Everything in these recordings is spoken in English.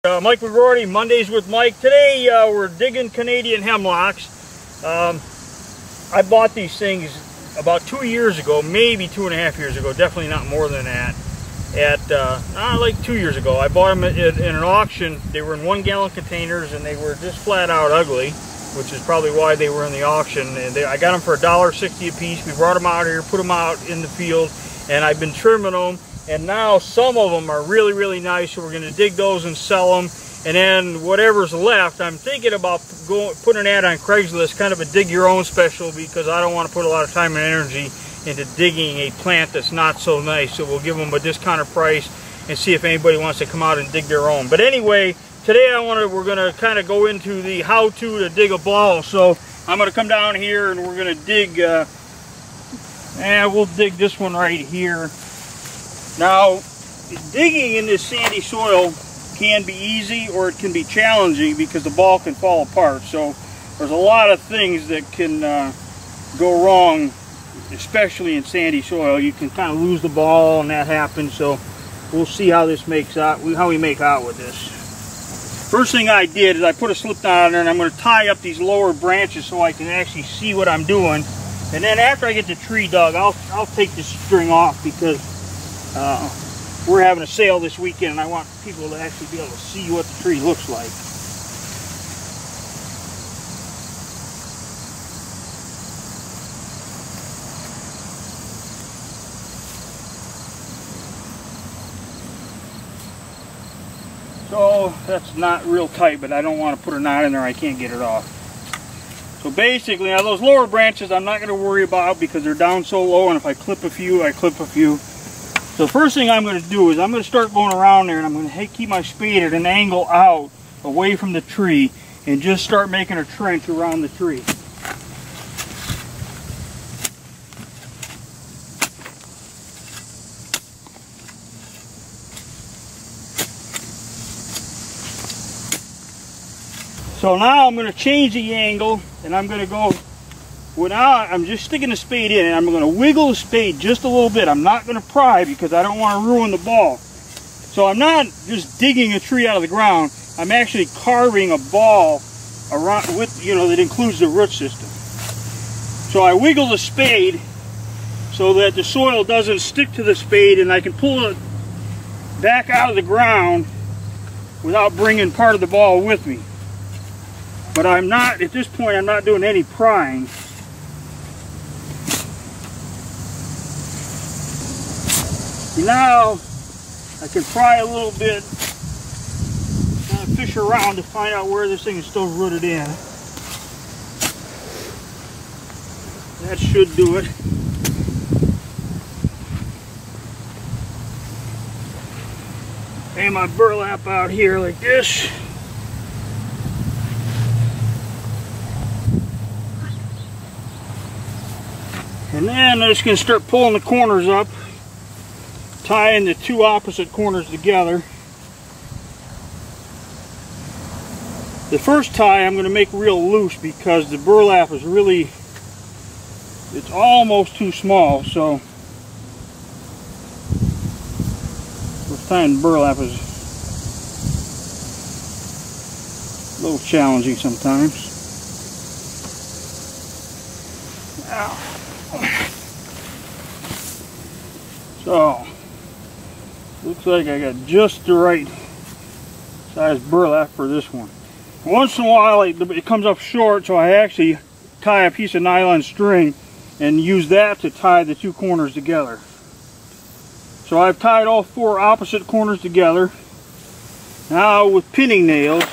Mike McGroarty, Mondays with Mike. Today we're digging Canadian Hemlocks. I bought these things about 2 years ago, maybe 2.5 years ago, definitely not more than that. Like 2 years ago. I bought them in an auction. They were in 1-gallon containers and they were just flat out ugly, which is probably why they were in the auction. And I got them for $1.60 a piece. We brought them out here, put them out in the field, and I've been trimming them. And now some of them are really, really nice, so we're going to dig those and sell them. And then whatever's left, I'm thinking about putting an ad on Craigslist, kind of a dig your own special, because I don't want to put a lot of time and energy into digging a plant that's not so nice. So we'll give them a discounted price and see if anybody wants to come out and dig their own. But anyway, today we're going to kind of go into the how-to dig a ball. So I'm going to come down here and we're going to dig, we'll dig this one right here. Now, digging in this sandy soil can be easy or it can be challenging because the ball can fall apart. So there's a lot of things that can go wrong, especially in sandy soil. You can kind of lose the ball and that happens. So we'll see how this makes out, how we make out with this. First thing I did is I put a slip knot on there and I'm going to tie up these lower branches so I can actually see what I'm doing. And then after I get the tree dug, I'll take this string off because we're having a sale this weekend and I want people to actually be able to see what the tree looks like. So that's not real tight, but I don't want to put a knot in there. I can't get it off. So basically, now those lower branches I'm not going to worry about because they're down so low, and if I clip a few, I clip a few. So the first thing I'm going to do is I'm going to start going around there and I'm going to keep my spade at an angle out away from the tree and just start making a trench around the tree. So now I'm going to change the angle and I'm going to go, I'm just sticking the spade in and I'm going to wiggle the spade just a little bit. I'm not going to pry because I don't want to ruin the ball. So I'm not just digging a tree out of the ground. I'm actually carving a ball around with, that includes the root system. So I wiggle the spade so that the soil doesn't stick to the spade and I can pull it back out of the ground without bringing part of the ball with me. But I'm not, at this point, I'm not doing any prying. Now I can pry a little bit, kind of fish around to find out where this thing is still rooted in. That should do it. Lay my burlap out here like this. And then I'm just going to start pulling the corners up, tying the two opposite corners together. The first tie I'm going to make real loose because the burlap is really, it's almost too small. So first tying burlap is a little challenging sometimes. Now, so looks like I got just the right size burlap for this one. Once in a while it comes up short, so I actually tie a piece of nylon string and use that to tie the two corners together. So I've tied all four opposite corners together. Now with pinning nails,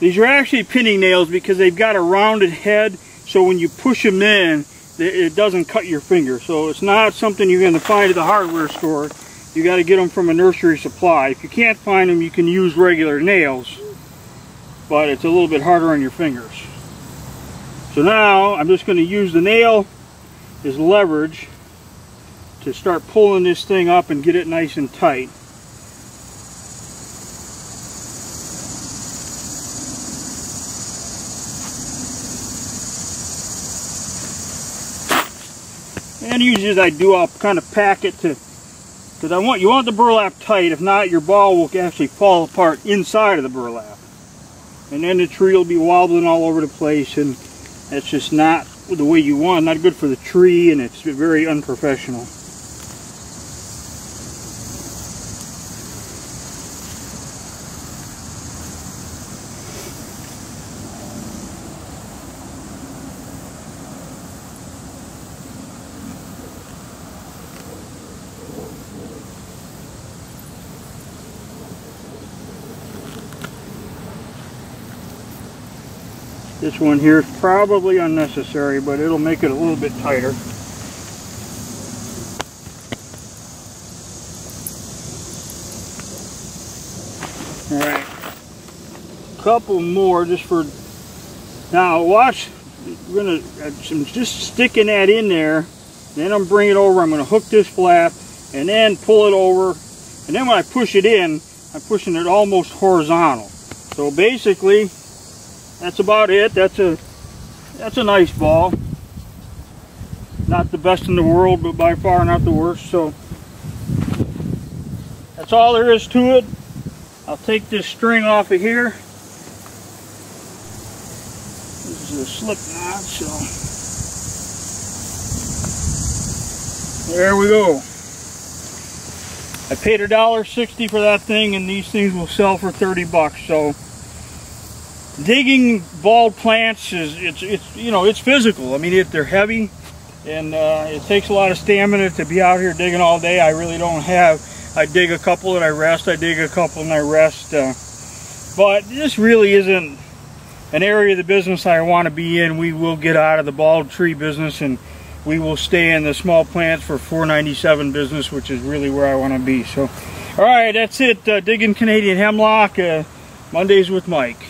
these are actually pinning nails because they've got a rounded head, so when you push them in, it doesn't cut your finger. So it's not something you're going to find at the hardware store. You got to get them from a nursery supply. If you can't find them, you can use regular nails, but it's a little bit harder on your fingers. So now I'm just going to use the nail as leverage to start pulling this thing up and get it nice and tight. And usually as I do, I'll kind of pack it to Because you want the burlap tight. If not, your ball will actually fall apart inside of the burlap. And then the tree will be wobbling all over the place, and that's just not the way you want. Not good for the tree, and it's very unprofessional. This one here is probably unnecessary, but it'll make it a little bit tighter. Alright, couple more just for now. Watch, we're gonna just sticking that in there, then I'm bringing it over. I'm gonna hook this flap and then pull it over, and then when I push it in, I'm pushing it almost horizontal. So basically, that's about it. That's a nice ball. Not the best in the world, but by far not the worst. So that's all there is to it. I'll take this string off of here. This is a slip knot, so there we go. I paid $1.60 for that thing, and these things will sell for 30 bucks. So digging balled plants it's physical. I mean, they're heavy, and it takes a lot of stamina to be out here digging all day. I really don't have. I dig a couple and I rest. I dig a couple and I rest. But this really isn't an area of the business I want to be in. We will get out of the balled tree business, and we will stay in the small plants for $4.97 business, which is really where I want to be. So, all right, that's it. Digging Canadian hemlock. Mondays with Mike.